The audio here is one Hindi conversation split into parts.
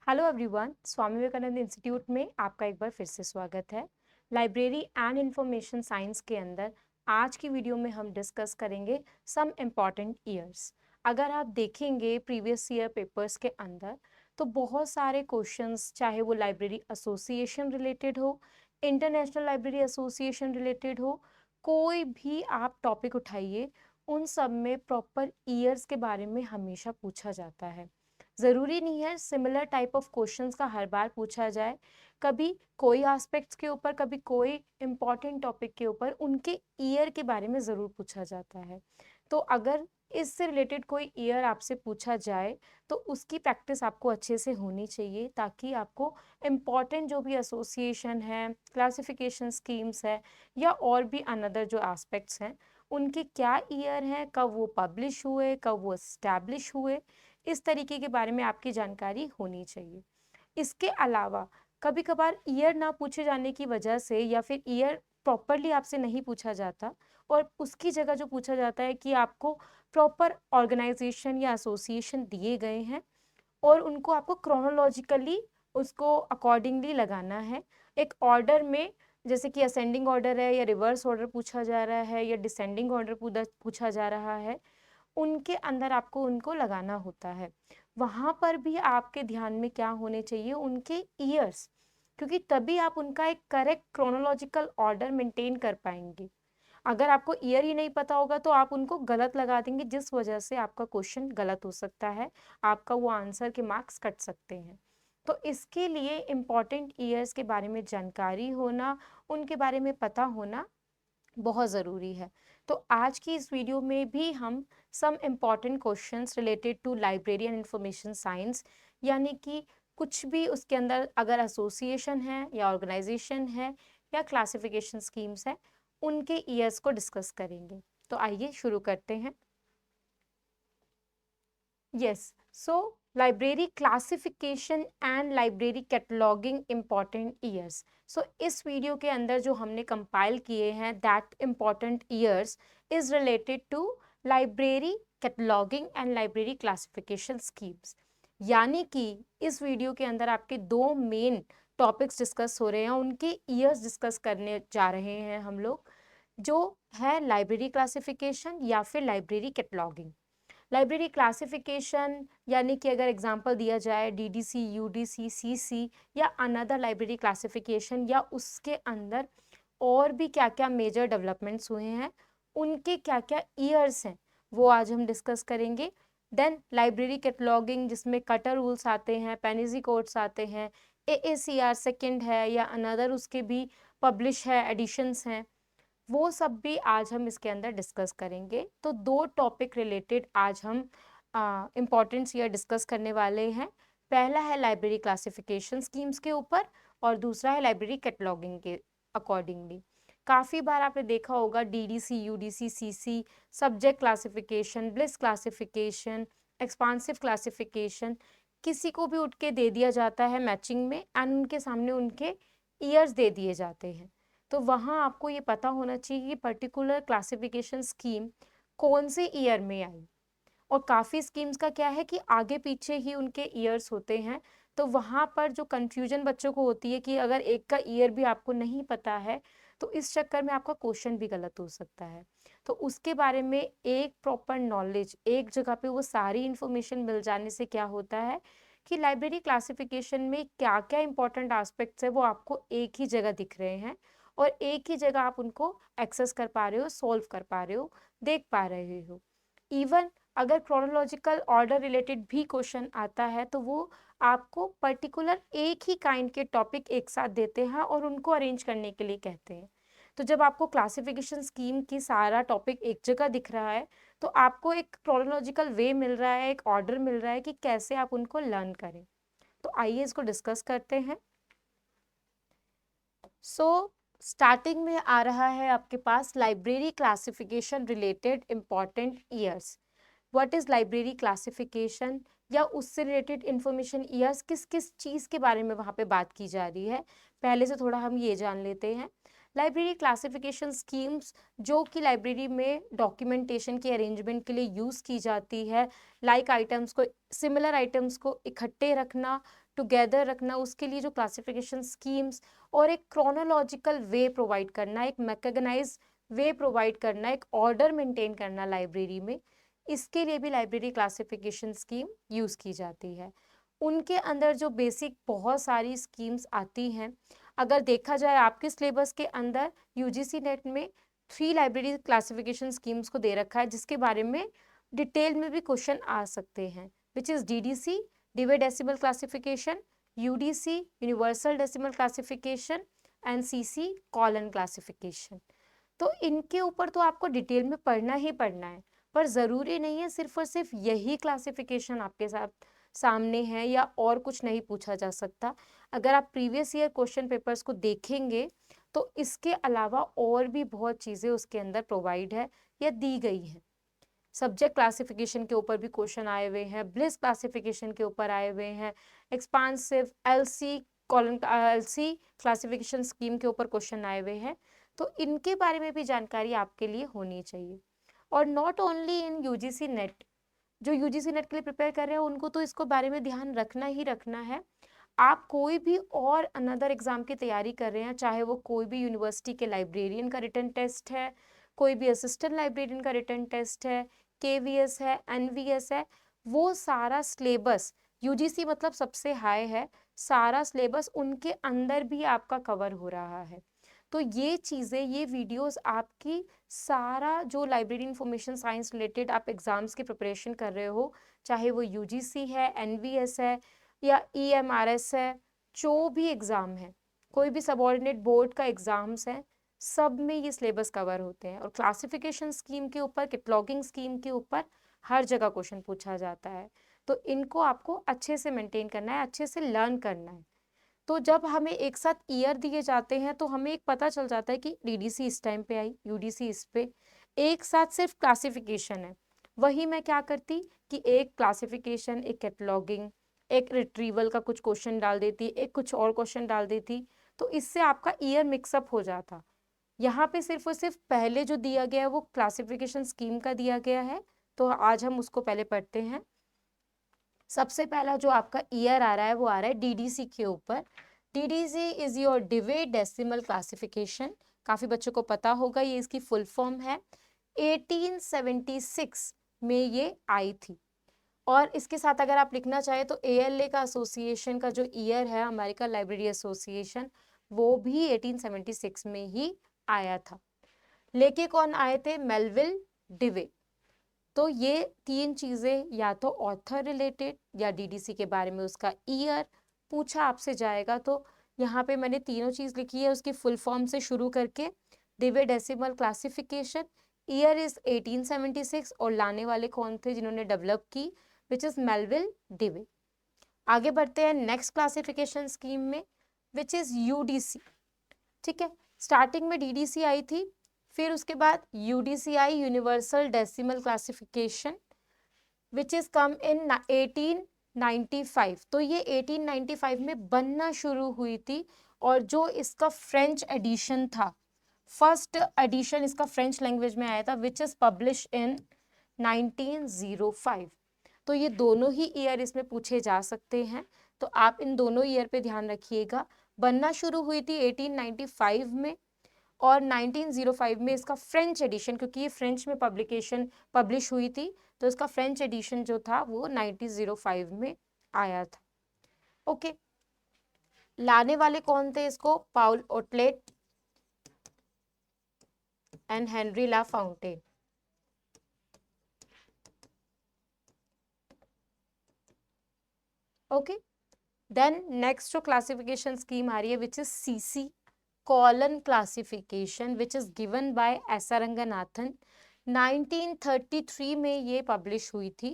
Hello everyone, Swami Vivekananda institute में आपका एक बार फिर से स्वागत है। लाइब्रेरी एंड इंफॉर्मेशन साइंस के अंदर आज की वीडियो में हम डिस्कस करेंगे सम इम्पॉर्टेंट ईयर्स। अगर आप देखेंगे प्रीवियस ईयर पेपर्स के अंदर तो बहुत सारे क्वेश्चंस, चाहे वो लाइब्रेरी एसोसिएशन रिलेटेड हो, इंटरनेशनल लाइब्रेरी एसोसिएशन रिलेटेड हो, कोई भी आप टॉपिक उठाइए, उन सब में प्रॉपर ईयर्स के बारे में हमेशा पूछा जाता है। ज़रूरी नहीं है सिमिलर टाइप ऑफ क्वेश्चंस का हर बार पूछा जाए। कभी कोई एस्पेक्ट्स के ऊपर, कभी कोई इम्पॉर्टेंट टॉपिक के ऊपर उनके ईयर के बारे में ज़रूर पूछा जाता है। तो अगर इससे रिलेटेड कोई ईयर आपसे पूछा जाए तो उसकी प्रैक्टिस आपको अच्छे से होनी चाहिए, ताकि आपको इम्पॉर्टेंट जो भी एसोसिएशन है, क्लासिफिकेशन स्कीम्स है, या और भी अनदर जो एस्पेक्ट्स हैं, उनके क्या ईयर हैं, कब वो पब्लिश हुए, कब वो इस्टेब्लिश हुए, इस तरीके के बारे में आपकी जानकारी होनी चाहिए। इसके अलावा कभी कभार ईयर ना पूछे जाने की वजह से, या फिर ईयर प्रॉपरली आपसे नहीं पूछा जाता और उसकी जगह जो पूछा जाता है कि आपको प्रॉपर ऑर्गेनाइजेशन या एसोसिएशन दिए गए हैं और उनको आपको क्रोनोलॉजिकली उसको अकॉर्डिंगली लगाना है एक ऑर्डर में। जैसे कि असेंडिंग ऑर्डर है या रिवर्स ऑर्डर पूछा जा रहा है या डिसेंडिंग ऑर्डर पूछा जा रहा है, उनके अंदर आपको उनको लगाना होता है। वहाँ पर भी आपके ध्यान में क्या होने चाहिए, उनके ईयर्स, क्योंकि तभी आप उनका एक करेक्ट क्रोनोलॉजिकल ऑर्डर मेंटेन कर पाएंगे। अगर आपको ईयर ही नहीं पता होगा तो आप उनको गलत लगा देंगे, जिस वजह से आपका क्वेश्चन गलत हो सकता है, आपका वो आंसर के मार्क्स कट सकते हैं। तो इसके लिए इम्पॉर्टेंट ईयर्स के बारे में जानकारी होना, उनके बारे में पता होना बहुत ज़रूरी है। तो आज की इस वीडियो में भी हम some important questions related to library and information science, यानी कि कुछ भी उसके अंदर अगर एसोसिएशन है या ऑर्गेनाइजेशन है या क्लासिफिकेशन स्कीम्स है, उनके ईयर्स को डिस्कस करेंगे। तो आइए शुरू करते हैं। Yes, so library classification and library cataloguing important years. So इस वीडियो के अंदर जो हमने कंपाइल किए हैं that important years is related to library cataloguing and library classification schemes. यानी कि इस वीडियो के अंदर आपके दो मेन टॉपिक्स डिस्कस हो रहे हैं, उनके ईयर्स डिस्कस करने जा रहे हैं हम लोग, जो है लाइब्रेरी क्लासिफिकेशन या फिर लाइब्रेरी कैटलॉगिंग। लाइब्रेरी क्लासिफिकेशन यानी कि अगर एग्जांपल दिया जाए डीडीसी, यूडीसी, सीसी या अनदर लाइब्रेरी क्लासिफिकेशन, या उसके अंदर और भी क्या क्या मेजर डेवलपमेंट्स हुए हैं, उनके क्या क्या ईयर्स हैं, वो आज हम डिस्कस करेंगे। देन लाइब्रेरी कैटलॉगिंग, जिसमें कटर रूल्स आते हैं, पेनिजी कोड्स आते हैं, एएसीआर सेकंड है या अनदर उसके भी पब्लिश है, एडिशंस हैं, वो सब भी आज हम इसके अंदर डिस्कस करेंगे। तो दो टॉपिक रिलेटेड आज हम इम्पॉर्टेंट्स ये डिस्कस करने वाले हैं। पहला है लाइब्रेरी क्लासिफिकेशन स्कीम्स के ऊपर और दूसरा है लाइब्रेरी कैटलॉगिंग के अकॉर्डिंगली। काफ़ी बार आपने देखा होगा DDC, UDC, CC, subject classification, Bliss classification, expansive classification, किसी को भी उठ के दे दिया जाता है मैचिंग में एंड उनके सामने उनके ईयर्स दे दिए जाते हैं। तो वहाँ आपको ये पता होना चाहिए कि पर्टिकुलर क्लासिफिकेशन स्कीम कौन से ईयर में आई। और काफ़ी स्कीम्स का क्या है कि आगे पीछे ही उनके ईयर्स होते हैं, तो वहाँ पर जो कंफ्यूजन बच्चों को होती है कि अगर एक का ईयर भी आपको नहीं पता है तो इस चक्कर में आपका क्वेश्चन भी गलत हो सकता है। तो उसके बारे में एक प्रॉपर नॉलेज, एक जगह पे वो सारी इंफॉर्मेशन मिल जाने से क्या होता है कि लाइब्रेरी क्लासिफिकेशन में क्या क्या इंपॉर्टेंट एस्पेक्ट्स है वो आपको एक ही जगह दिख रहे हैं और एक ही जगह आप उनको एक्सेस कर पा रहे हो, सॉल्व कर पा रहे हो, देख पा रहे हो। इवन अगर क्रोनोलॉजिकल ऑर्डर रिलेटेड भी क्वेश्चन आता है तो वो आपको पर्टिकुलर एक ही काइंड के टॉपिक एक साथ देते हैं और उनको अरेंज करने के लिए कहते हैं। तो जब आपको क्लासिफिकेशन स्कीम की सारा टॉपिक एक जगह दिख रहा है तो आपको एक क्रोनोलॉजिकल वे मिल रहा है, एक ऑर्डर मिल रहा है कि कैसे आप उनको लर्न करें। तो आइए इसको डिस्कस करते हैं। सो स्टार्टिंग में आ रहा है आपके पास library classification related important years. What is library classification, या उससे रिलेटेड इंफॉर्मेशन ईयर्स, किस किस चीज़ के बारे में वहाँ पे बात की जा रही है, पहले से थोड़ा हम ये जान लेते हैं। लाइब्रेरी क्लासिफिकेशन स्कीम्स जो कि लाइब्रेरी में डॉक्यूमेंटेशन के अरेंजमेंट के लिए यूज़ की जाती है, लाइक आइटम्स को, सिमिलर आइटम्स को इकट्ठे रखना, टुगेदर रखना, उसके लिए जो क्लासिफिकेशन स्कीम्स और एक क्रोनोलॉजिकल वे प्रोवाइड करना, एक मैकेगनाइज वे प्रोवाइड करना, एक ऑर्डर मेंटेन करना लाइब्रेरी में, इसके लिए भी लाइब्रेरी क्लासिफिकेशन स्कीम यूज़ की जाती है। उनके अंदर जो बेसिक बहुत सारी स्कीम्स आती हैं, अगर देखा जाए आपके सिलेबस के अंदर यूजीसी नेट में 3 लाइब्रेरी क्लासिफिकेशन स्कीम्स को दे रखा है, जिसके बारे में डिटेल में भी क्वेश्चन आ सकते हैं, which is DDC Dewey decimal classification, UDC universal decimal classification and CC colon classification. तो इनके ऊपर तो आपको डिटेल में पढ़ना ही पढ़ना है, पर ज़रूरी नहीं है सिर्फ और सिर्फ यही क्लासिफिकेशन आपके साथ सामने है या और कुछ नहीं पूछा जा सकता। अगर आप प्रीवियस ईयर क्वेश्चन पेपर्स को देखेंगे तो इसके अलावा और भी बहुत चीज़ें उसके अंदर प्रोवाइड है या दी गई हैं। सब्जेक्ट क्लासिफिकेशन के ऊपर भी क्वेश्चन आए हुए हैं, ब्लिस क्लासिफिकेशन के ऊपर आए हुए हैं, एक्सपांसिव एलसी क्लासिफिकेशन स्कीम के ऊपर क्वेश्चन आए हुए हैं। तो इनके बारे में भी जानकारी आपके लिए होनी चाहिए। और not only in UGC net, जो यूजीसी नेट के लिए प्रिपेयर कर रहे हैं उनको तो इसको बारे में ध्यान रखना ही रखना है। आप कोई भी और अनदर एग्जाम की तैयारी कर रहे हैं, चाहे वो कोई भी यूनिवर्सिटी के लाइब्रेरियन का रिटन टेस्ट है, कोई भी असिस्टेंट लाइब्रेरियन का रिटन टेस्ट है, केवीएस है, एनवीएस है, वो सारा सिलेबस यूजीसी मतलब सबसे हाई है, सारा सिलेबस उनके अंदर भी आपका कवर हो रहा है। तो ये चीज़ें, ये वीडियोस आपकी सारा जो लाइब्रेरी इंफॉर्मेशन साइंस रिलेटेड आप एग्ज़ाम्स की प्रिपरेशन कर रहे हो, चाहे वो यूजीसी है, एनवीएस है या ईएमआरएस है, जो भी एग्ज़ाम है, कोई भी सबऑर्डिनेट बोर्ड का एग्ज़ाम्स है, सब में ये सिलेबस कवर होते हैं। और क्लासिफिकेशन स्कीम के ऊपर, कैटलॉगिंग स्कीम के ऊपर हर जगह क्वेश्चन पूछा जाता है। तो इनको आपको अच्छे से मेंटेन करना है, अच्छे से लर्न करना है। तो जब हमें एक साथ ईयर दिए जाते हैं तो हमें एक पता चल जाता है कि डीडीसी इस टाइम पे आई, यूडीसी इस पे, एक साथ सिर्फ क्लासिफिकेशन है। वही मैं क्या करती कि एक क्लासिफिकेशन, एक कैटलॉगिंग, एक रिट्रीवल का कुछ क्वेश्चन डाल देती, एक कुछ और क्वेश्चन डाल देती, तो इससे आपका ईयर मिक्सअप हो जाता। यहाँ पे सिर्फ और सिर्फ पहले जो दिया गया है वो क्लासिफिकेशन स्कीम का दिया गया है, तो आज हम उसको पहले पढ़ते हैं। सबसे पहला जो आपका ईयर आ रहा है वो आ रहा है डीडीसी के ऊपर। DDC is your Dewey decimal classification, काफी बच्चों को पता होगा, ये इसकी फुल फॉर्म है। 1876 में ये आई थी। और इसके साथ अगर आप लिखना चाहें तो एएलए का एसोसिएशन का जो ईयर है, अमेरिकन लाइब्रेरी एसोसिएशन, वो भी 1876 में ही आया था। लेके कौन आए थे? Melville Dewey. तो ये 3 चीज़ें, या तो ऑथर रिलेटेड या डीडीसी के बारे में उसका ईयर पूछा आपसे जाएगा, तो यहाँ पे मैंने तीनों चीज़ लिखी है उसकी फुल फॉर्म से शुरू करके। Dewey decimal classification, year is 1876, और लाने वाले कौन थे जिन्होंने डेवलप की, विच इज मेलविल डिवे। आगे बढ़ते हैं नेक्स्ट क्लासिफिकेशन स्कीम में, विच इज यूडीसी। ठीक है, स्टार्टिंग में डीडीसी आई थी, फिर उसके बाद यूडीसी आई, universal decimal classification, which is come in 1895। तो ये 1895 में बनना शुरू हुई थी, और जो इसका फ्रेंच एडिशन था, फर्स्ट एडिशन इसका फ्रेंच लैंग्वेज में आया था, विच इज पब्लिश इन 1905। तो ये दोनों ही ईयर इसमें पूछे जा सकते हैं, तो आप इन दोनों ईयर पे ध्यान रखिएगा। बनना शुरू हुई थी 1895 में, और 1905 में इसका फ्रेंच एडिशन, क्योंकि ये फ्रेंच में पब्लिकेशन पब्लिश हुई थी, तो इसका फ्रेंच एडिशन जो था वो 1905 में आया था। ओके, लाने वाले कौन थे इसको? Paul Otlet and Henri La Fontaine. Okay, then next जो क्लासिफिकेशन स्कीम आ रही है, which is CC colon classification, which is given by एसा रंगनाथन। 1933 में ये पब्लिश हुई थी,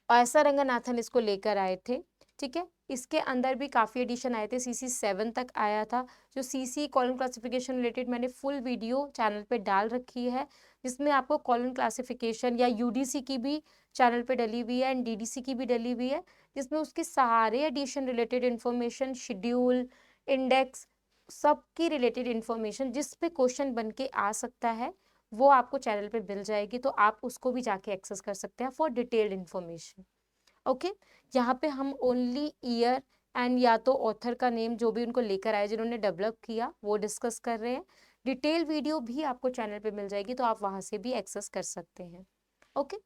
एसा रंगनाथन इसको लेकर आए थे। ठीक है, इसके अंदर भी काफ़ी एडिशन आए थे, सीसी 7 तक आया था। जो सीसी कॉलम क्लासिफिकेशन रिलेटेड मैंने फुल वीडियो चैनल पे डाल रखी है, जिसमें आपको कॉलम क्लासिफिकेशन या यूडीसी की भी चैनल पे डली हुई है एंड डीडीसी की भी डली हुई है, जिसमें उसके सारे edition related information, schedule, index, सबकी रिलेटेड इन्फॉर्मेशन जिस पे क्वेश्चन बन के आ सकता है, वो आपको चैनल पे मिल जाएगी, तो आप उसको भी जाके एक्सेस कर सकते हैं फॉर डिटेल्ड इन्फॉर्मेशन। ओके, यहाँ पे हम ओनली ईयर एंड या तो ऑथर का नेम जो भी उनको लेकर आए जिन्होंने डेवलप किया वो डिस्कस कर रहे हैं। डिटेल वीडियो भी आपको चैनल पे मिल जाएगी, तो आप वहां से भी एक्सेस कर सकते हैं। ओके,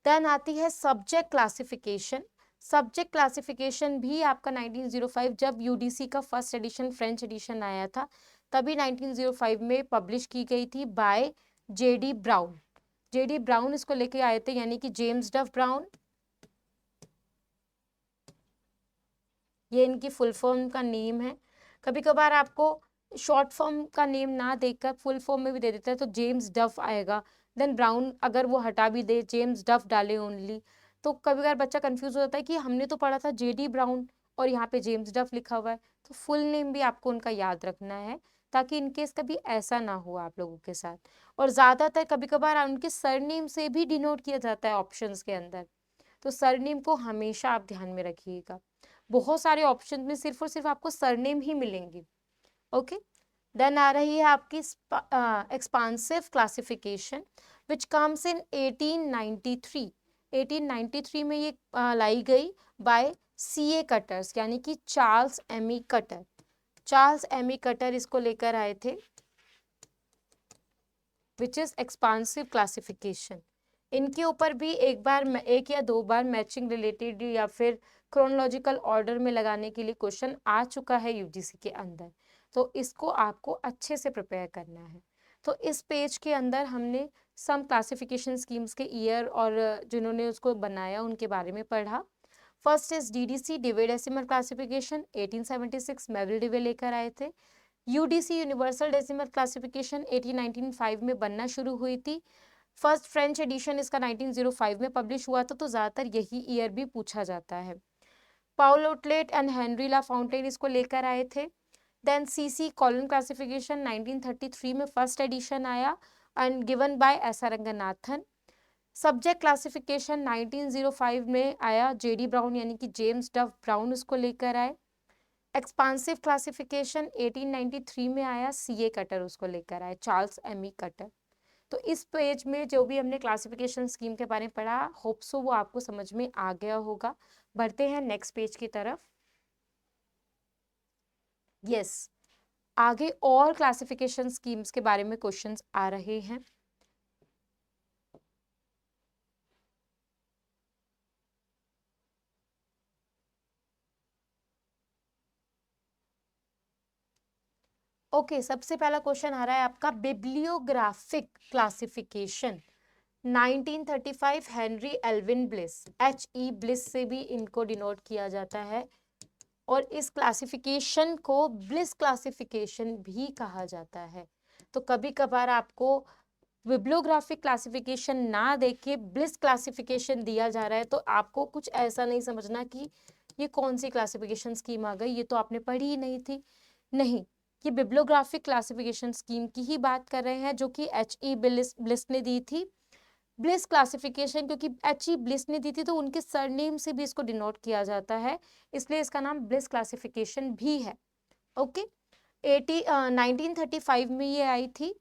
देन आती है सब्जेक्ट क्लासिफिकेशन। सब्जेक्ट क्लासिफिकेशन भी आपका 1905 जब यूडीसी का फर्स्ट एडिशन फ्रेंच एडिशन आया था तभी 1905 में पब्लिश की गई थी by JD Brown. JD Brown इसको लेके आए थे, यानी कि जेम्स डफ ब्राउन, ये इनकी फुल फॉर्म का नेम है। कभी कभार आपको शॉर्ट फॉर्म का नेम ना देखकर फुल फॉर्म में भी दे देता है, तो जेम्स डफ आएगा, देन ब्राउन अगर वो हटा भी दे, जेम्स डफ डाले ओनली, तो कभी कभार बच्चा कंफ्यूज हो जाता है कि हमने तो पढ़ा था जेडी ब्राउन और यहाँ पे जेम्स डफ लिखा हुआ है। तो फुल नेम भी आपको उनका याद रखना है ताकि इनकेस कभी ऐसा ना हो आप लोगों के साथ। और ज़्यादातर कभी कभार उनके सरनेम से भी डिनोट किया जाता है ऑप्शंस के अंदर, तो सरनेम को हमेशा आप ध्यान में रखिएगा। बहुत सारे ऑप्शन में सिर्फ और सिर्फ आपको सरनेम ही मिलेंगे। ओके, देन आ रही है आपकी expansive classification which comes in 1893। 1893 में ये लाई गई बाय सीए कटर्स, यानी कि Charles Ammi Cutter. Charles Ammi Cutter इसको लेकर आए थे, विच इज एक्सपांसिव क्लासिफिकेशन। इनके ऊपर भी एक या दो बार मैचिंग रिलेटेड या फिर क्रोनोलॉजिकल ऑर्डर में लगाने के लिए क्वेश्चन आ चुका है यूजीसी के अंदर, तो इसको आपको अच्छे से प्रिपेयर करना है। तो इस पेज के अंदर हमने सम क्लासिफिकेशन स्कीम्स के ईयर और जिन्होंने उसको बनाया उनके बारे में पढ़ा। First is DDC, Dewey decimal classification, 1876 Melvil Dewey लेकर आए थे। यूडीसी, यूनिवर्सल डेसिमल क्लासिफिकेशन, 1895 में बनना शुरू हुई थी। फर्स्ट फ्रेंच एडिशन इसका 1905 में पब्लिश हुआ था, तो ज़्यादातर यही ईयर भी पूछा जाता है। Paul Otlet and Henri La Fontaine इसको लेकर आए थे। देन सीसी कॉलन क्लासिफिकेशन 1933 में फर्स्ट एडिशन आया and given by S R Ranganathan. Subject classification 1905 में आया, जेडी ब्राउन यानी कि जेम्स डफ ब्राउन उसको लेकर आए। एक्सपांसिव क्लासिफिकेशन 1893 में आया, सीए कटर उसको लेकर आए, चार्ल्स एमी कटर। तो इस पेज में जो भी हमने क्लासिफिकेशन स्कीम के बारे में पढ़ा, होप सो वो आपको समझ में आ गया होगा। बढ़ते हैं नेक्स्ट पेज की तरफ। यस, आगे और क्लासिफिकेशन स्कीम्स के बारे में क्वेश्चंस आ रहे हैं। ओके, सबसे पहला क्वेश्चन आ रहा है आपका bibliographic classification 1935 Henry Elvin Bliss, HE Bliss से भी इनको डिनोट किया जाता है और इस क्लासिफिकेशन को ब्लिस क्लासिफिकेशन भी कहा जाता है। तो कभी कभार आपको बिब्लियोग्राफिक क्लासिफिकेशन ना देके ब्लिस क्लासिफिकेशन दिया जा रहा है, तो आपको कुछ ऐसा नहीं समझना कि ये कौन सी क्लासिफिकेशन स्कीम आ गई, ये तो आपने पढ़ी ही नहीं थी। नहीं, ये बिब्लियोग्राफिक क्लासिफिकेशन स्कीम की ही बात कर रहे हैं जो कि HE ब्लिस ने दी थी। ब्लिस क्लासिफिकेशन क्योंकि HE ब्लिस ने दी थी तो उनके सरनेम से भी इसको डिनोट किया जाता है, इसलिए इसका नाम ब्लिस क्लासिफिकेशन भी है। ओके, 1935 में ये आई थी।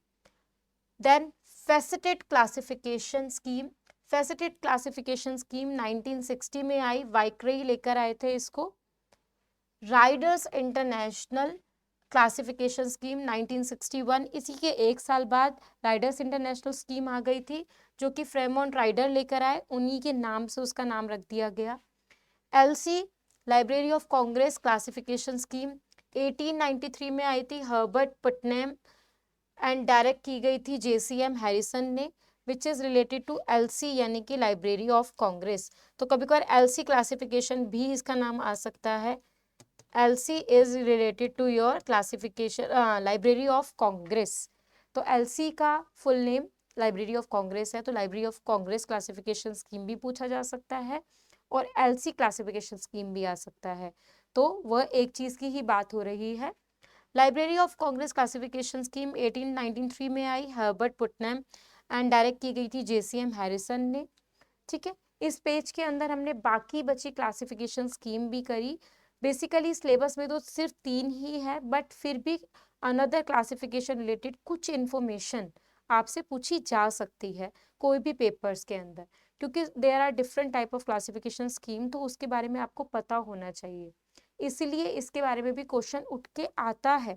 Then faceted classification scheme, faceted classification scheme 1960 में आई, वाइक्रे लेकर आए थे इसको। राइडर्स इंटरनेशनल क्लासिफिकेशन स्कीम 1961, इसी के एक साल बाद राइडर्स इंटरनेशनल स्कीम आ गई थी जो कि फ्रेमोंट राइडर लेकर आए, उन्हीं के नाम से उसका नाम रख दिया गया। LC library of Congress classification scheme 1893 में आई थी, हर्बर्ट पुटनम एंड डायरेक्ट की गई थी JCM हैरिसन ने, which is related to LC यानी कि लाइब्रेरी ऑफ कांग्रेस। तो कभी कभार LC क्लासिफिकेशन भी इसका नाम आ सकता है। LC is related to your classification library of Congress. तो LC का full name library of Congress है, तो library of Congress classification scheme भी पूछा जा सकता है और LC क्लासिफिकेशन स्कीम भी आ सकता है, तो वह एक चीज की ही बात हो रही है। Library of Congress classification scheme 1893 में आई, हर्बर्ट पुटनम एंड डायरेक्ट की गई थी JCM हैरिसन ने। ठीक है, इस पेज के अंदर हमने बाकी बची क्लासिफिकेशन स्कीम भी करी। बेसिकली सिलेबस में तो सिर्फ 3 ही है, बट फिर भी अनदर क्लासिफिकेशन रिलेटेड कुछ इन्फॉर्मेशन आपसे पूछी जा सकती है कोई भी पेपर्स के अंदर, क्योंकि there are different type of classification scheme, तो उसके बारे में आपको पता होना चाहिए। इसीलिए इसके बारे में भी क्वेश्चन उठ के आता है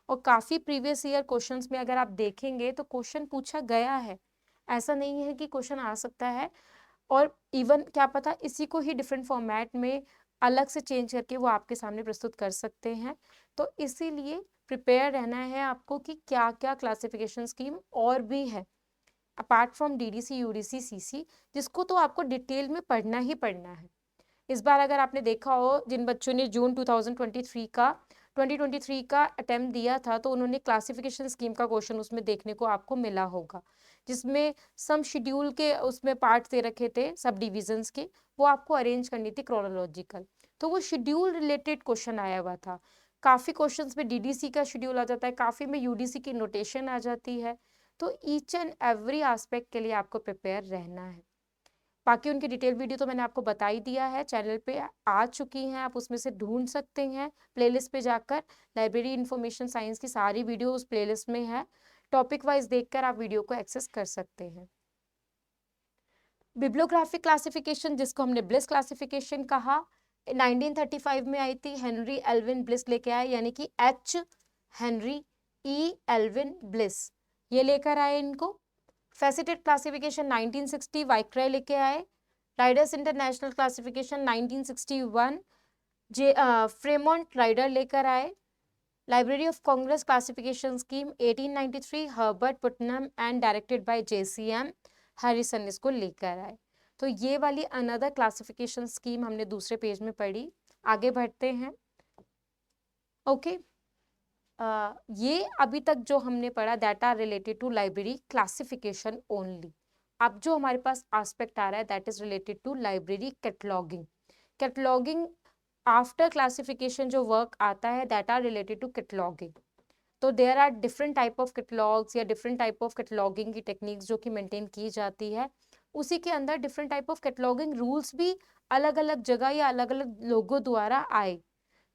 और काफ़ी प्रीवियस ईयर क्वेश्चंस में अगर आप देखेंगे तो क्वेश्चन पूछा गया है, ऐसा नहीं है कि क्वेश्चन आ सकता है। और इवन क्या पता इसी को ही डिफरेंट फॉर्मेट में अलग से चेंज करके वो आपके सामने प्रस्तुत कर सकते हैं। तो इसीलिए प्रिपेयर रहना है आपको कि क्या क्या क्लासिफिकेशन स्कीम और भी है apart from DDC, UDC, CC, जिसको तो आपको डिटेल में पढ़ना ही पढ़ना है। इस बार अगर आपने देखा हो, जिन बच्चों ने जून 2023 का अटेम्प्ट दिया था, तो उन्होंने क्लासिफिकेशन स्कीम का क्वेश्चन उसमें देखने को आपको मिला होगा, जिसमें सम शेड्यूल के उसमें पार्ट दे रखे थे सब डिविजन्स के, वो आपको अरेंज करनी थी क्रोनोलॉजिकल। तो वो शेड्यूल रिलेटेड क्वेश्चन आया हुआ था। काफ़ी क्वेश्चंस में डीडीसी का शेड्यूल आ जाता है, काफ़ी में यूडीसी की नोटेशन आ जाती है। तो ईच एंड एवरी एस्पेक्ट के लिए आपको प्रिपेयर रहना है। बाकी उनकी डिटेल वीडियो तो मैंने आपको बता ही दिया है, चैनल पे आ चुकी हैं, आप उसमें से ढूंढ सकते हैं प्लेलिस्ट पे जाकर। लाइब्रेरी इंफॉर्मेशन साइंस की सारी वीडियो उस प्लेलिस्ट में है, टॉपिक वाइज देखकर आप वीडियो को एक्सेस कर सकते हैं। बिब्लियोग्राफिक क्लासिफिकेशन, जिसको हमने ब्लिस क्लासिफिकेशन कहा, 1935 में आई थी, हेनरी एल्विन ब्लिस लेके आए, यानी कि एच हेनरी ई एल्विन ब्लिस, ये लेकर आए इनको। फैसिटेड क्लासिफिकेशन 1960 वाइक्राय लेके आए। Rider's International Classification 1961 Fremont Rider लेकर आए। Library of Congress classification scheme 1893 Herbert Putnam and directed by JCM Harrison इसको लेकर आए। तो ये वाली अनदर क्लासिफिकेशन स्कीम हमने दूसरे पेज में पढ़ी। आगे बढ़ते हैं। ओके, ये अभी तक जो हमने पढ़ा that are related to library classification only. अब जो हमारे पास एस्पेक्ट आ रहा है that is related to library cataloguing. Cataloguing after classification जो वर्क आता है that are related to cataloguing. तो there are different type of catalogues या डिफरेंट टाइप ऑफ कैटलॉगिंग की टेक्निक्स जो कि मेंटेन की जाती है। उसी के अंदर different type of cataloguing rules भी अलग अलग जगह या अलग अलग लोगों द्वारा आए।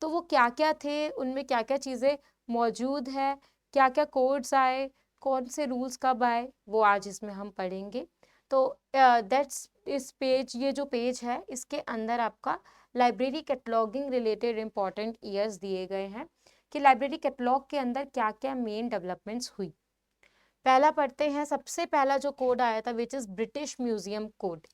तो वो क्या क्या थे, उनमें क्या क्या चीज़ें मौजूद है, क्या क्या कोड्स आए, कौन से रूल्स कब आए, वो आज इसमें हम पढ़ेंगे। तो दैट्स इस पेज, ये जो पेज है इसके अंदर आपका library cataloguing related important years दिए गए हैं कि लाइब्रेरी कैटलॉग के अंदर क्या क्या मेन डेवलपमेंट्स हुई। पहला पढ़ते हैं, सबसे पहला जो कोड आया था which is British Museum code,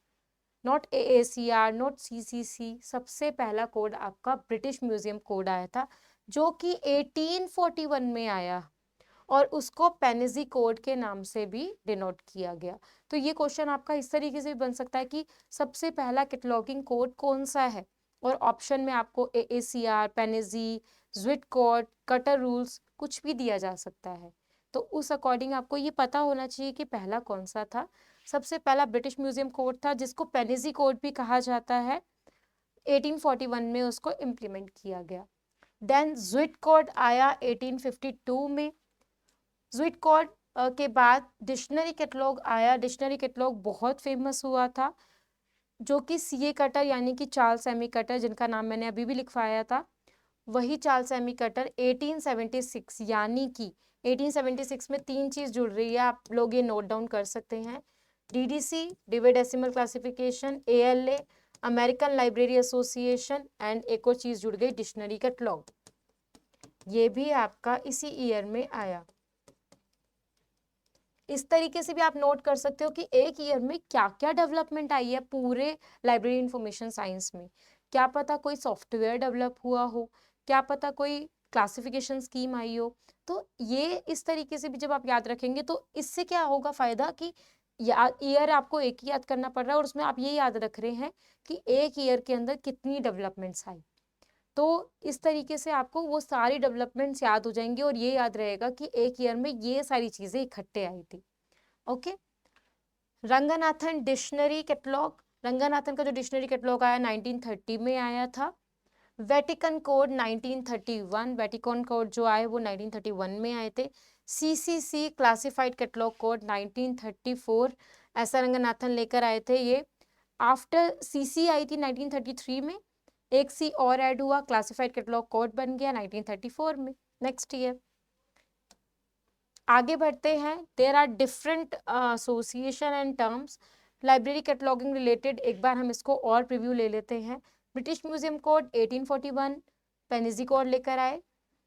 not AACR, not CCC, सबसे पहला कोड आपका ब्रिटिश म्यूजियम कोड आया था जो कि 1841 में आया और उसको पेनेजी कोड के नाम से भी डिनोट किया गया। तो ये क्वेश्चन आपका इस तरीके से बन सकता है कि सबसे पहला कैटलॉगिंग कोड कौन सा है, और ऑप्शन में आपको AACR, पेनेजी, ज्विट कोड, कटर रूल्स कुछ भी दिया जा सकता है। तो उस अकॉर्डिंग आपको ये पता होना चाहिए कि पहला कौन सा था। सबसे पहला ब्रिटिश म्यूजियम कोड था जिसको पेनेजी कोड भी कहा जाता है, 1841 में उसको इम्प्लीमेंट किया गया। देन ज्विट कोड आया 1852 में। ज्विट कोड के बाद डिक्शनरी कैटलॉग आया। डिक्शनरी कैटलॉग बहुत फेमस हुआ था जो कि CA कटर यानी कि चार्ल्स एमी कटर, जिनका नाम मैंने अभी भी लिखवाया था, वही चार्ल्स एमी कटर 1876, यानी कि 1876 में तीन चीज जुड़ रही है, आप लोग ये नोट डाउन कर सकते हैं। DDC Dewey decimal classification, ALA American Library Association, and एक और चीज जुड़ गई डिक्शनरी कैटलॉग, ये भी आपका इसी ईयर में आया। इस तरीके से भी आप नोट कर सकते हो कि एक ईयर में क्या क्या डेवलपमेंट आई है पूरे लाइब्रेरी इंफॉर्मेशन साइंस में। क्या पता कोई सॉफ्टवेयर डेवलप हुआ हो, क्या पता कोई क्लासिफिकेशन स्कीम आई हो। तो ये इस तरीके से भी जब आप याद रखेंगे तो इससे क्या होगा फायदा कि ईयर आपको एक ही याद करना पड़ रहा है और उसमें आप ये याद रख रहे हैं कि एक ईयर के अंदर कितनी डेवलपमेंट्स आई। तो इस तरीके से आपको वो सारी डेवलपमेंट्स याद हो जाएंगे और ये याद रहेगा कि एक ईयर में ये सारी चीजें इकट्ठे आई थी। Okay, Ranganathan dictionary catalogue, Ranganathan का जो डिक्शनरी कैटलॉग आया 1930 में आया था। वेटिकन कोड 1931, वेटिकन कोड जो आए वो 1931 में आए थे। CCC क्लासिफाइड कैटलॉग कोड 1934, ऐसा रंगनाथन लेकर आए थे। ये आफ्टर CC आई थी 1933 में, एक C और ऐड हुआ, क्लासिफाइड कैटलॉग कोड बन गया 1934 में, नेक्स्ट ईयर। आगे बढ़ते हैं, there are different association and terms library cataloguing related. एक बार हम इसको और प्रीव्यू ले लेते हैं। British Museum code 1841, Panizzi code लेकर आए,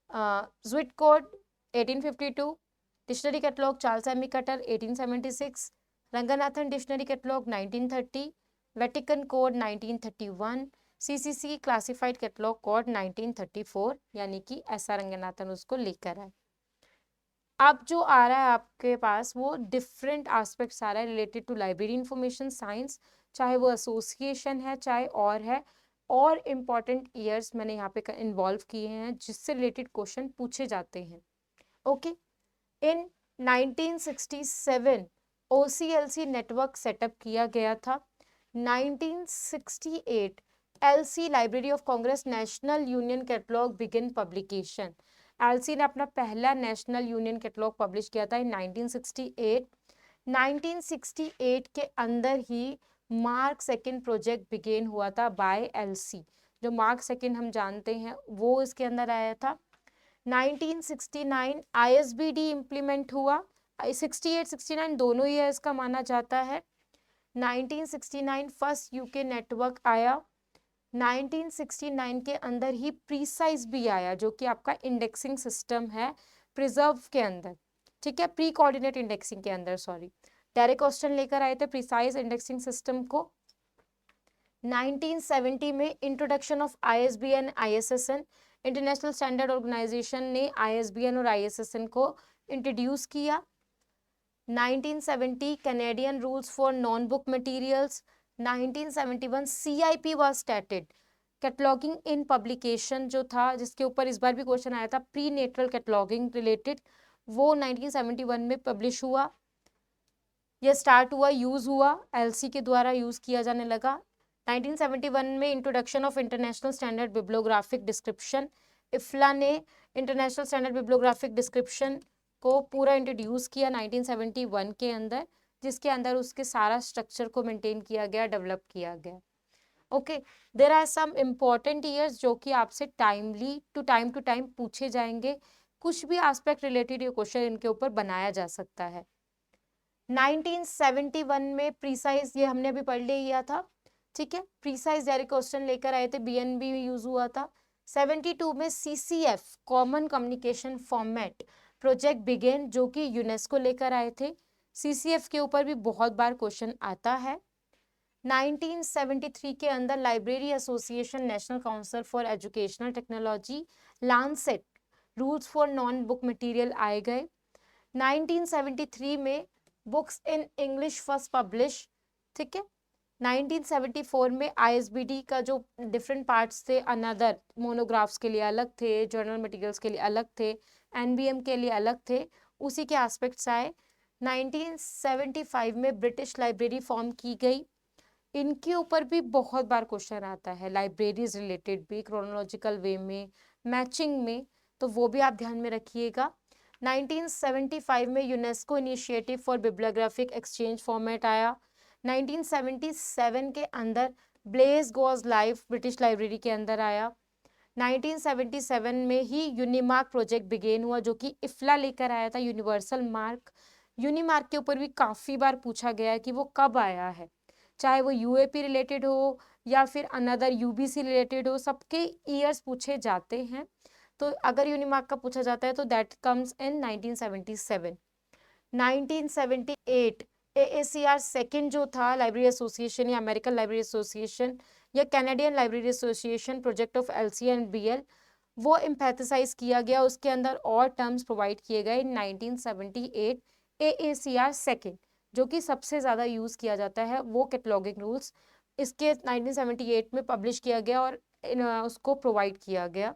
Jewett code 1852, dictionary catalogue Charles Ammi Cutter 1876, Ranganathan dictionary catalogue 1930, Vatican code 1931, CCC classified catalogue code 1934, यानी कि ऐसा रंगनाथन उसको लेकर आए। अब जो आ रहा है आपके पास वो डिफरेंट एस्पेक्ट्स आ रहा है related to library information science, चाहे वो एसोसिएशन है चाहे और है, और इम्पॉर्टेंट ईयर्स मैंने यहाँ पे इन्वॉल्व किए हैं जिससे रिलेटेड क्वेश्चन पूछे जाते हैं। ओके, इन 1967 OCLC नेटवर्क सेटअप किया गया था। 1968 LC library of Congress national union catalogue begin publication. LC ने अपना पहला नेशनल यूनियन कैटलॉग पब्लिश किया था इन 1968। 1968 के अंदर ही मार्क सेकंड प्रोजेक्ट बिगेन हुआ था बाय एलसी। जो मार्क सेकंड हम जानते हैं वो इसके अंदर आया था। 1969 ISBD इम्प्लीमेंट हुआ, 68-69 दोनों ईयर्स का माना जाता है। 1969 फर्स्ट यूके नेटवर्क आया। 1969 के अंदर ही प्रीसाइज भी आया जो कि आपका इंडेक्सिंग सिस्टम है प्रिजर्व के अंदर, ठीक है, प्री कोऑर्डिनेट इंडेक्सिंग के अंदर, सॉरी, डायरेक्ट क्वेश्चन लेकर आए थे प्रीसाइज इंडेक्सिंग सिस्टम को। 1970 में introduction of ISBN ISSN, International Standard Organization ने ISBN और ISSN को इंट्रोड्यूस किया। 1970 Canadian rules for non book materials. 1971 CIP was started, cataloguing in publication जो था जिसके ऊपर इस बार भी क्वेश्चन आया था प्री नेटल कैटलॉगिंग रिलेटेड, वो 1971 में पब्लिश हुआ, यह स्टार्ट हुआ, यूज हुआ, एलसी के द्वारा यूज किया जाने लगा। 1971 में introduction of international standard bibliographic description, IFLA ने इंटरनेशनल स्टैंडर्ड बिब्लियोग्राफिक डिस्क्रिप्शन को पूरा इंट्रोड्यूस किया 1971 के अंदर, जिसके अंदर उसके सारा स्ट्रक्चर को मेंटेन किया गया, डेवलप किया गया। Okay, there are some important years जो कि आपसे टाइमली टू टाइम पूछे जाएंगे, कुछ भी एस्पेक्ट रिलेटेड ये क्वेश्चन इनके ऊपर बनाया जा सकता है। 1971 में प्रीसाइज, ये हमने अभी पढ़ लिया था, ठीक है, प्रीसाइज डायरेक्ट क्वेश्चन लेकर आए थे, BNB यूज हुआ था। 72 में CCF common communication format project began जो कि यूनेस्को लेकर आए थे। CCF के ऊपर भी बहुत बार क्वेश्चन आता है। 1973 के अंदर library association national council for educational technology Lancet rules for non book material आए गए। 1973 में books in English first publish, ठीक है। 1974 में ISBD का जो डिफरेंट पार्ट्स थे, अनदर मोनोग्राफ्स के लिए अलग थे, जर्नल मटेरियल्स के लिए अलग थे, NBM के लिए अलग थे, उसी के एस्पेक्ट्स आए। 1975 में ब्रिटिश लाइब्रेरी फॉर्म की गई, इनके ऊपर भी बहुत बार क्वेश्चन आता है, लाइब्रेरीज रिलेटेड भी क्रोनोलॉजिकल वे में, मैचिंग में, तो वो भी आप ध्यान में रखिएगा। 1975 में UNESCO initiative for bibliographic exchange format आया। 1977 के अंदर BLAISE goes live British Library के अंदर आया। 1977 में ही यूनिमार्क प्रोजेक्ट बिगेन हुआ जो कि इफ्ला लेकर आया था, यूनिवर्सल मार्क। यूनिमार्क के ऊपर भी काफ़ी बार पूछा गया है कि वो कब आया है, चाहे वो UAP रिलेटेड हो या फिर अनदर UBC रिलेटेड हो, सबके ईयर्स पूछे जाते हैं। तो अगर यूनिमार्क का पूछा जाता है तो that comes in 1977। 1978 AACR second जो था लाइब्रेरी एसोसिएशन या अमेरिकन लाइब्रेरी एसोसिएशन या Canadian library association project of LC and BL, वो एम्फेसाइज किया गया, उसके अंदर और टर्म्स प्रोवाइड किए गए। 1978 AACR सेकेंड जो कि सबसे ज़्यादा यूज़ किया जाता है वो कैटलॉगिंग रूल्स, इसके 1978 में पब्लिश किया गया और उसको प्रोवाइड किया गया।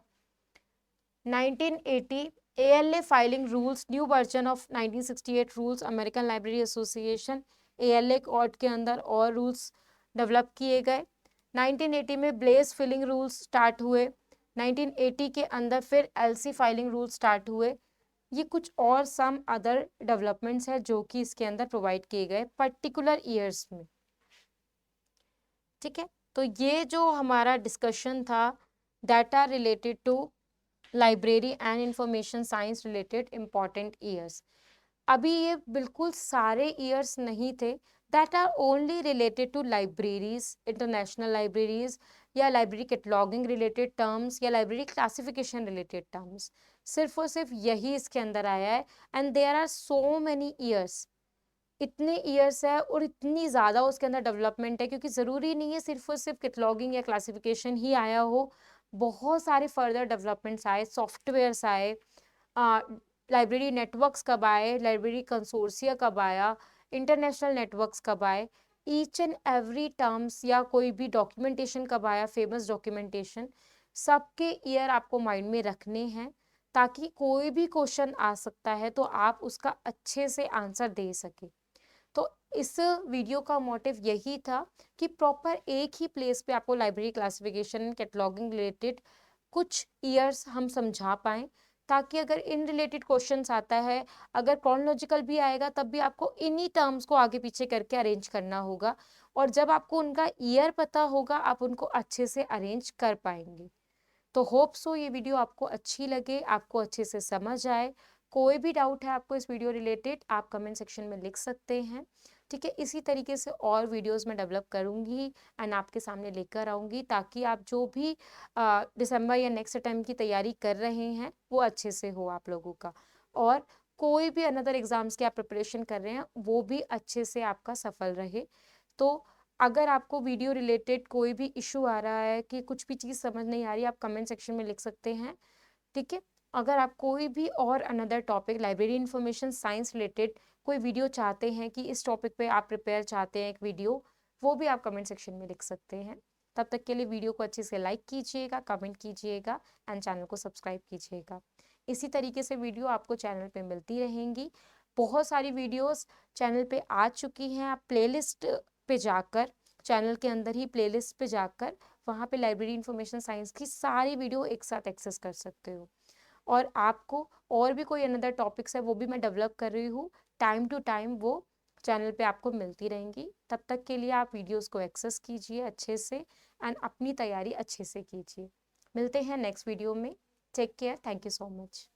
1980 ALA filing rules, new version of 1968 rules, American Library association ALA code के अंदर और रूल्स डेवलप किए गए। 1980 में ब्लेज फिलिंग रूल्स स्टार्ट हुए। 1980 के अंदर फिर LC फाइलिंग रूल्स स्टार्ट हुए। ये कुछ और सम अदर डेवलपमेंट्स है जो कि इसके अंदर प्रोवाइड किए गए पर्टिकुलर ईयर्स में, ठीक है। तो ये जो हमारा डिस्कशन था that are related to library and information science related important years. अभी ये बिल्कुल सारे ईयर्स नहीं थे that are only related to libraries, international libraries, या लाइब्रेरी कैटलॉगिंग रिलेटेड टर्म्स या लाइब्रेरी क्लासिफिकेशन रिलेटेड टर्म्स, सिर्फ और सिर्फ यही इसके अंदर आया है। And there are so many years, इतने ईयर्स है और इतनी ज़्यादा उसके अंदर डेवलपमेंट है, क्योंकि ज़रूरी नहीं है सिर्फ और सिर्फ कैटलॉगिंग या क्लासिफिकेशन ही आया हो, बहुत सारे फर्दर डेवलपमेंट्स आए, सॉफ्टवेयर्स आए, लाइब्रेरी नेटवर्क्स कब आए, लाइब्रेरी कंसोर्सिया कब आया, इंटरनेशनल नेटवर्क्स कब आए, ईच एंड एवरी टर्म्स या कोई भी डॉक्यूमेंटेशन कब आया, फेमस डॉक्यूमेंटेशन, सबके ईयर आपको माइंड में रखने हैं, ताकि कोई भी क्वेश्चन आ सकता है तो आप उसका अच्छे से आंसर दे सके। तो इस वीडियो का मोटिव यही था कि प्रॉपर एक ही प्लेस पे आपको library classification and cataloguing related कुछ ईयर्स हम समझा पाएँ, ताकि अगर इन रिलेटेड क्वेश्चंस आता है, अगर क्रोनोलॉजिकल भी आएगा तब भी आपको इन्हीं टर्म्स को आगे पीछे करके अरेंज करना होगा, और जब आपको उनका ईयर पता होगा आप उनको अच्छे से अरेंज कर पाएंगे। तो होप सो ये वीडियो आपको अच्छी लगे, आपको अच्छे से समझ आए। कोई भी डाउट है आपको इस वीडियो रिलेटेड, आप कमेंट सेक्शन में लिख सकते हैं, ठीक है। इसी तरीके से और वीडियोस मैं डेवलप करूंगी एंड आपके सामने लेकर आऊंगी, ताकि आप जो भी दिसंबर या नेक्स्ट अटेम्प्ट की तैयारी कर रहे हैं वो अच्छे से हो आप लोगों का, और कोई भी अनदर एग्जाम्स की आप प्रिपरेशन कर रहे हैं वो भी अच्छे से आपका सफल रहे। तो अगर आपको वीडियो रिलेटेड कोई भी इशू आ रहा है कि कुछ भी चीज़ समझ नहीं आ रही, आप कमेंट सेक्शन में लिख सकते हैं, ठीक है। अगर आप कोई भी और another topic library information science related कोई वीडियो चाहते हैं कि इस टॉपिक पे आप प्रिपेयर चाहते हैं एक वीडियो, वो भी आप कमेंट सेक्शन में लिख सकते हैं। तब तक के लिए वीडियो को अच्छे से लाइक कीजिएगा, कमेंट कीजिएगा एंड चैनल को सब्सक्राइब कीजिएगा। इसी तरीके से वीडियो आपको चैनल पे मिलती रहेंगी। बहुत सारी वीडियोस चैनल पे आ चुकी हैं, आप प्लेलिस्ट पे जाकर, चैनल के अंदर ही प्लेलिस्ट पे जाकर वहाँ पे लाइब्रेरी इंफॉर्मेशन साइंस की सारी वीडियो एक साथ एक्सेस कर सकते हो। और आपको और भी कोई अनदर टॉपिक्स है वो भी मैं डेवलप कर रही हूँ, टाइम टू टाइम वो चैनल पे आपको मिलती रहेंगी। तब तक के लिए आप वीडियोस को एक्सेस कीजिए अच्छे से एंड अपनी तैयारी अच्छे से कीजिए। मिलते हैं नेक्स्ट वीडियो में। Take care, thank you so much.